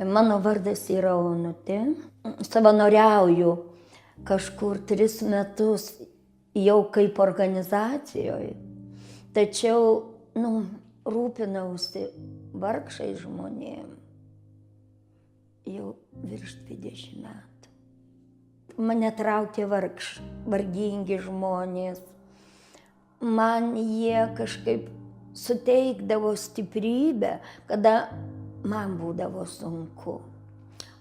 Mano vardas yra Onutė. Savanoriauju kažkur 3 metus jau kaip organizacijoje, tačiau rūpinausi vargšais žmonėm jau virš 20 metų. Mane traukė vargingi žmonės. Man jie kažkaip suteikdavo stiprybę, kada man būdavo sunku.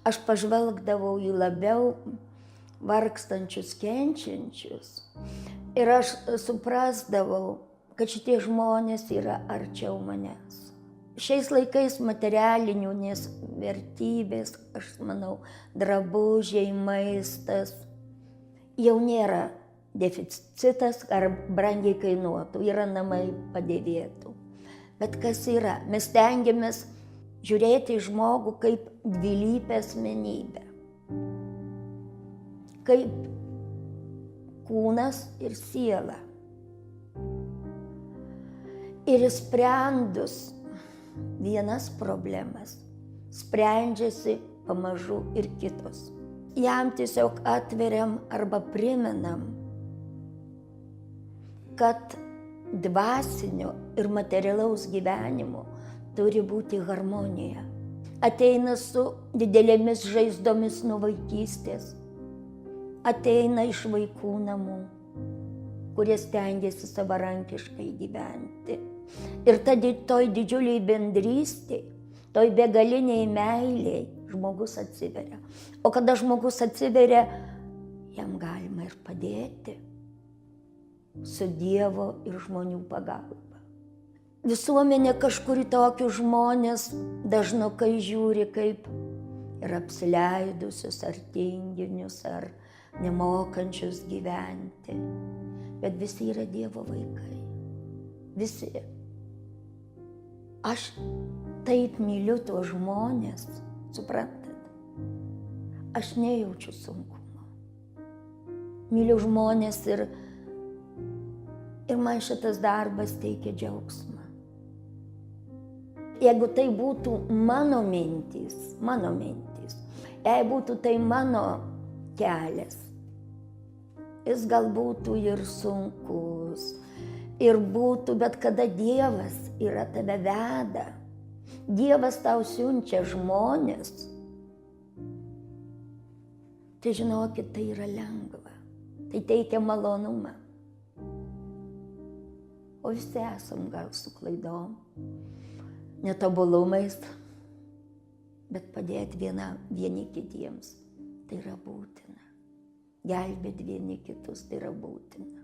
Aš pažvelgdavau į labiau vargstančius, kenčiančius ir aš suprasdavau, kad šitie žmonės yra arčiau manęs. Šiais laikais materialinės vertybės, aš manau, drabužiai, maistas, jau nėra deficitas ar brangiai kainuotų, yra namai padėvėtų. Bet kas yra? Mes stengiamės žiūrėti į žmogų kaip dvilypę asmenybę. Kaip kūnas ir siela. Ir išsprendus vienas problemas, sprendžiasi pamažu ir kitos. Jam tiesiog atveriam arba primenam, kad dvasinio ir materialaus gyvenimo turi būti harmonija. Ateina su didelėmis žaizdomis nuo vaikystės, ateina iš vaikų namų, kurie stengiasi savarankiškai gyventi. Ir toj didžiuliai bendrystėj, toj begaliniai meiliai žmogus atsiveria. O kada žmogus atsiveria, jam galima ir padėti su Dievo ir žmonių pagalba. Visuomenė kažkur į tokius žmonės dažnokai žiūri kaip ir apsileidusius, ar tinginius, ar nemokančius gyventi. Bet visi yra Dievo vaikai. Visi. Aš taip myliu tuos žmonės, suprantat? Aš nejaučiu sunkumo. Myliu žmonės ir man šitas darbas teikia džiaugsmą. Jeigu tai būtų mano mintys, jei būtų tai mano kelias, jis gal būtų ir sunkus, ir būtų, bet kada Dievas yra tave veda, Dievas tau siunčia žmonės, tai žinokit, tai yra lengva, tai teikia malonumą. O visi esam gal su klaidom, netobulumais, bet padėti vieni kitiems, tai yra būtina. Gelbėti vieni kitus, tai yra būtina.